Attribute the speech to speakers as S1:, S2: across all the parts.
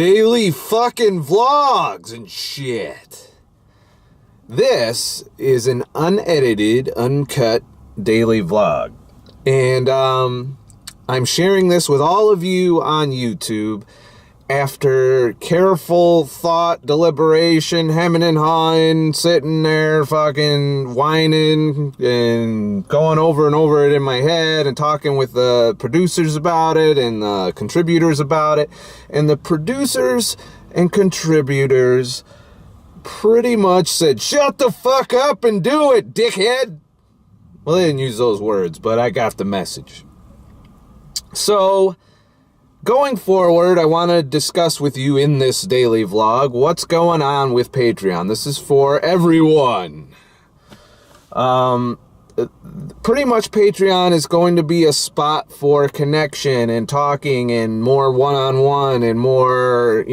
S1: Daily fucking vlogs and shit. This is an unedited, uncut daily vlog. And I'm sharing this with all of you on YouTube after careful thought, deliberation, hemming and hawing, sitting there fucking whining and going over and over it in my head and talking with the producers about it and the contributors about it. And the producers and contributors pretty much said, "Shut the fuck up and do it, dickhead." Well, they didn't use those words, but I got the message. So, going forward, I want to discuss with you in this daily vlog what's going on with Patreon. This is for everyone. Pretty much Patreon is going to be a spot for connection and talking and more one-on-one and more,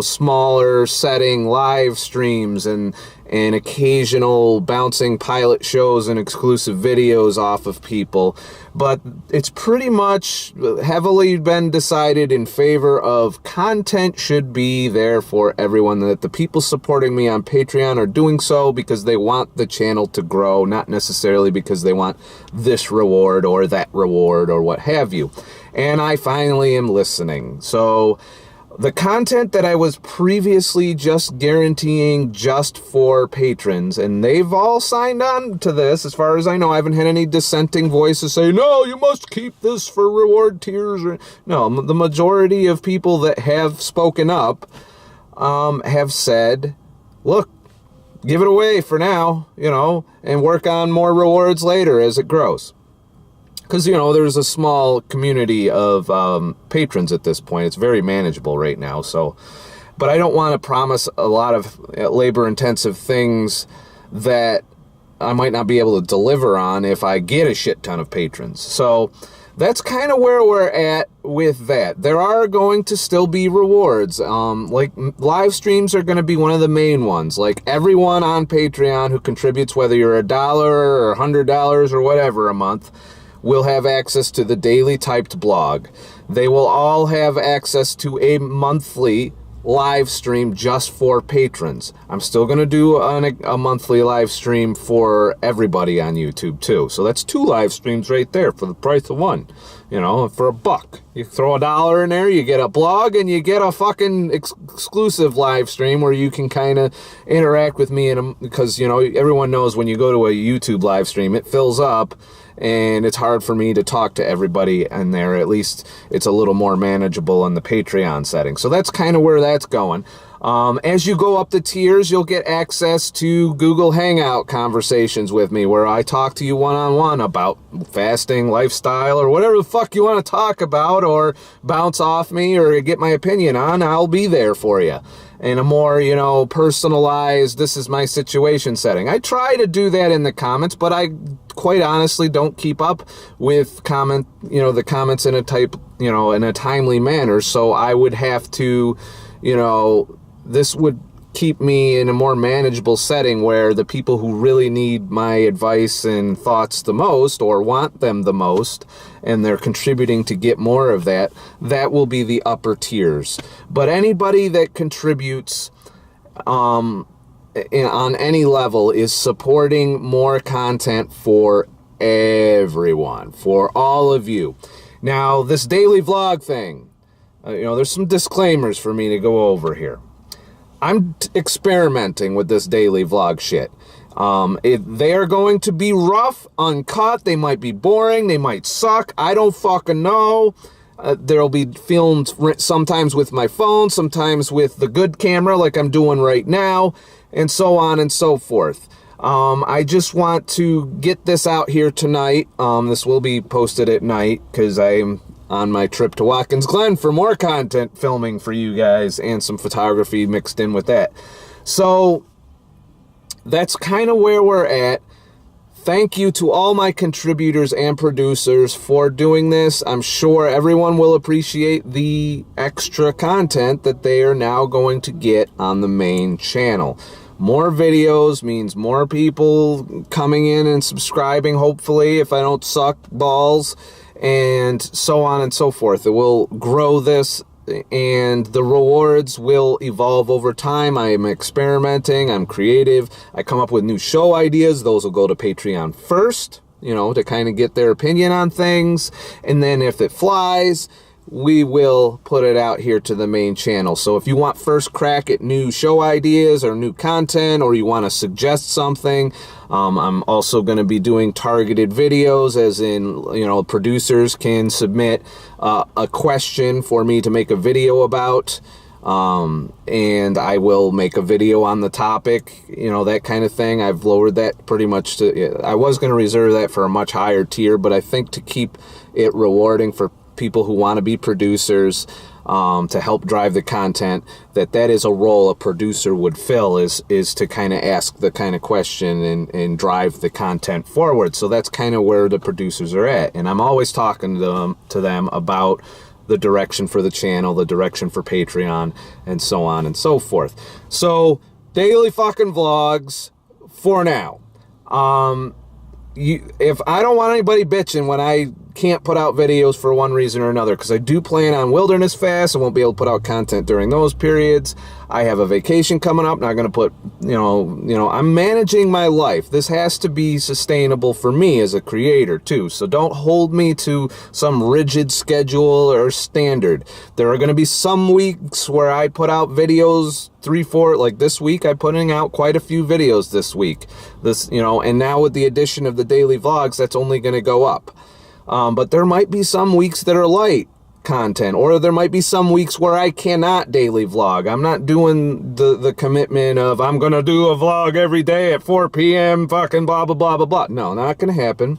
S1: smaller setting live streams and occasional bouncing pilot shows and exclusive videos off of people. But it's pretty much heavily been decided in favor of content should be there for everyone, that the people supporting me on Patreon are doing so because they want the channel to grow, not necessarily because they want this reward or that reward or what have you. And I finally am listening. So the content that I was previously just guaranteeing just for patrons, and they've all signed on to this, as far as I know. I haven't had any dissenting voices say, "No, you must keep this for reward tiers." No, the majority of people that have spoken up have said, look, give it away for now, and work on more rewards later as it grows. Because, there's a small community of patrons at this point. It's very manageable right now. So, but I don't want to promise a lot of labor-intensive things that I might not be able to deliver on if I get a shit ton of patrons. So that's kind of where we're at with that. There are going to still be rewards. Like live streams are going to be one of the main ones. Like everyone on Patreon who contributes, whether you're $1 or $100 or whatever a month, will have access to the daily typed blog. They will all have access to a monthly live stream just for patrons. I'm still going to do a monthly live stream for everybody on YouTube too. So that's 2 live streams right there for the price of one. For $1. You throw $1 in there, you get a blog, and you get a fucking exclusive live stream where you can kind of interact with me. Because, everyone knows when you go to a YouTube live stream, it fills up, and it's hard for me to talk to everybody in there. At least it's a little more manageable in the Patreon setting. So that's kind of where that's going. As you go up the tiers, you'll get access to Google Hangout conversations with me where I talk to you one-on-one about fasting, lifestyle, or whatever the fuck you want to talk about or bounce off me or get my opinion on. I'll be there for you in a more, personalized, this is my situation setting. I try to do that in the comments, but I quite honestly don't keep up with the comments in a timely manner. So I would have to, this would keep me in a more manageable setting where the people who really need my advice and thoughts the most or want them the most, and they're contributing to get more of that, that will be the upper tiers. But anybody that contributes on any level is supporting more content for everyone, for all of you. Now, this daily vlog thing, there's some disclaimers for me to go over here. I'm experimenting with this daily vlog shit. They are going to be rough, uncut. They might be boring. They might suck. I don't fucking know. There'll be filmed sometimes with my phone, sometimes with the good camera like I'm doing right now, and so on and so forth. I just want to get this out here tonight. This will be posted at night because I'm on my trip to Watkins Glen for more content filming for you guys and some photography mixed in with that. So that's kind of where we're at. Thank you to all my contributors and producers for doing this. I'm sure everyone will appreciate the extra content that they are now going to get on the main channel. More videos means more people coming in and subscribing, hopefully, if I don't suck balls, and so on and so forth. It will grow this and the rewards will evolve over time. I am experimenting. I'm creative. I come up with new show ideas. Those will go to Patreon first, to kind of get their opinion on things. And then if it flies, we will put it out here to the main channel. So if you want first crack at new show ideas or new content, or you want to suggest something, I'm also going to be doing targeted videos, as in, producers can submit a question for me to make a video about, and I will make a video on the topic, that kind of thing. I've lowered that pretty much to, I was going to reserve that for a much higher tier, but I think to keep it rewarding for people who want to be producers, to help drive the content, that is a role a producer would fill, is to kind of ask the kind of question and drive the content forward. So that's kind of where the producers are at. And I'm always talking to them about the direction for the channel, the direction for Patreon, and so on and so forth. So daily fucking vlogs for now. If I don't want anybody bitching when I can't put out videos for one reason or another, because I do plan on wilderness fast. I won't be able to put out content during those periods. I have a vacation coming up. Not going to put, I'm managing my life. This has to be sustainable for me as a creator too. So don't hold me to some rigid schedule or standard. There are going to be some weeks where I put out videos 3-4, like this week. I'm putting out quite a few videos this week. And now with the addition of the daily vlogs, that's only going to go up. But there might be some weeks that are light content, or there might be some weeks where I cannot daily vlog. I'm not doing the commitment of I'm going to do a vlog every day at 4 p.m. fucking blah, blah, blah, blah, blah. No, not going to happen.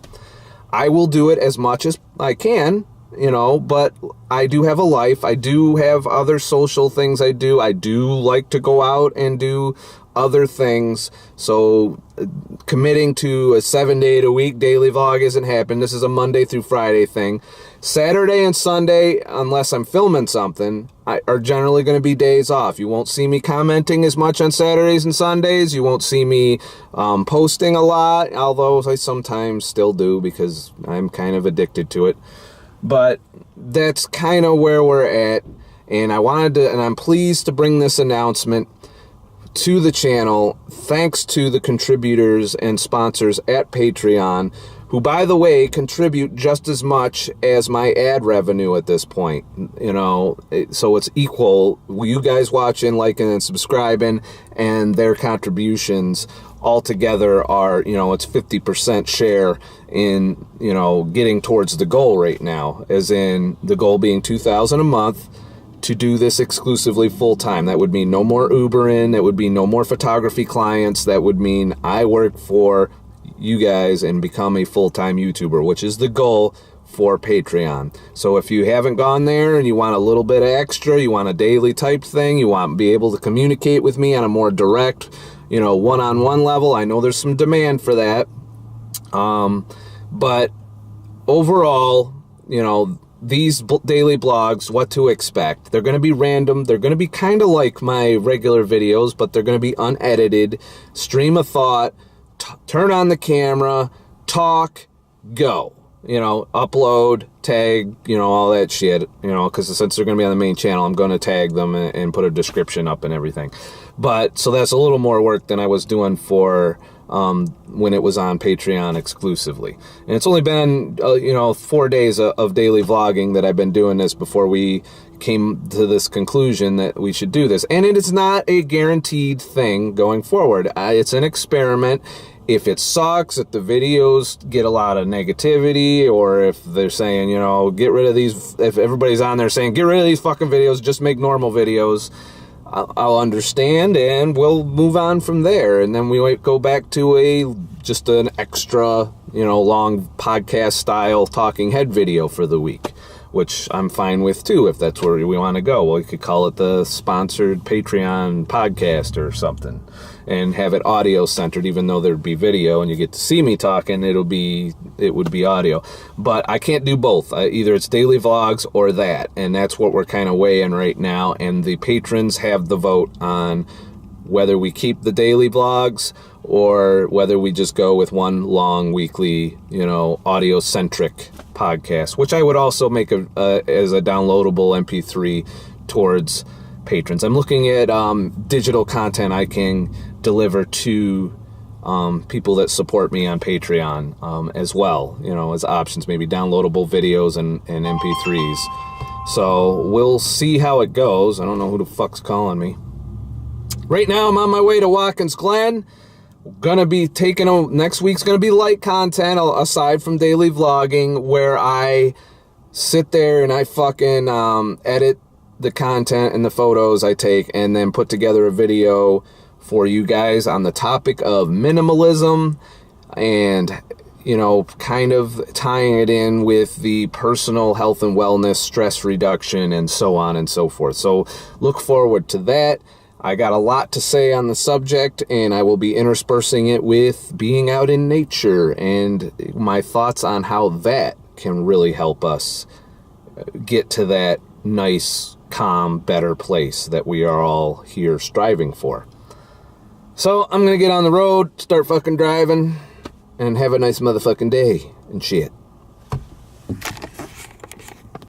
S1: I will do it as much as I can, but I do have a life. I do have other social things I do. I do like to go out and do other things. So committing to a 7-day-a-week daily vlog isn't happening. This is a Monday through Friday thing. Saturday and Sunday, unless I'm filming something, are generally going to be days off. You won't see me commenting as much on Saturdays and Sundays. You won't see me posting a lot, although I sometimes still do because I'm kind of addicted to it. But that's kind of where we're at. And I'm pleased to bring this announcement to the channel, thanks to the contributors and sponsors at Patreon, who, by the way, contribute just as much as my ad revenue at this point. So it's equal. You guys watching, liking, and subscribing, and their contributions altogether are, it's 50% share in, getting towards the goal right now, as in the goal being $2,000 a month. To do this exclusively full-time. That would mean no more Ubering. That would mean no more photography clients. That would mean I work for you guys and become a full-time YouTuber, which is the goal for Patreon. So if you haven't gone there and you want a little bit extra, you want a daily type thing, you want to be able to communicate with me on a more direct, one-on-one level, I know there's some demand for that. But overall, these daily blogs, what to expect. They're going to be random. They're going to be kind of like my regular videos, but they're going to be unedited, stream of thought, turn on the camera, talk, go. Upload, tag, all that shit, because since they're going to be on the main channel, I'm going to tag them and put a description up and everything. But so that's a little more work than I was doing for when it was on Patreon exclusively. And it's only been, 4 days of daily vlogging that I've been doing this before we came to this conclusion that we should do this. And it is not a guaranteed thing going forward. It's an experiment. If it sucks, if the videos get a lot of negativity, or if they're saying, get rid of these, if everybody's on there saying, get rid of these fucking videos, just make normal videos, I'll understand, and we'll move on from there. And then we might go back to just an extra, long podcast style talking head video for the week, which I'm fine with too, if that's where we want to go. Well, we could call it the sponsored Patreon podcast or something, and have it audio centered, even though there'd be video and you get to see me talking, it would be audio. But I can't do both. Either it's daily vlogs or that, and that's what we're kind of weighing right now. And the patrons have the vote on whether we keep the daily vlogs or whether we just go with one long weekly, audio-centric podcast, which I would also make as a downloadable MP3 towards patrons. I'm looking at digital content I can deliver to people that support me on Patreon as well, you know, as options, maybe downloadable videos and MP3s. So we'll see how it goes. I don't know who the fuck's calling me. Right now I'm on my way to Watkins Glen. Gonna be next week's gonna be light content aside from daily vlogging, where I sit there and I fucking edit the content and the photos I take and then put together a video for you guys on the topic of minimalism and, you know, kind of tying it in with the personal health and wellness, stress reduction, and so on and so forth. So look forward to that. I got a lot to say on the subject, and I will be interspersing it with being out in nature and my thoughts on how that can really help us get to that nice, calm, better place that we are all here striving for. So I'm going to get on the road, start fucking driving, and have a nice motherfucking day and shit.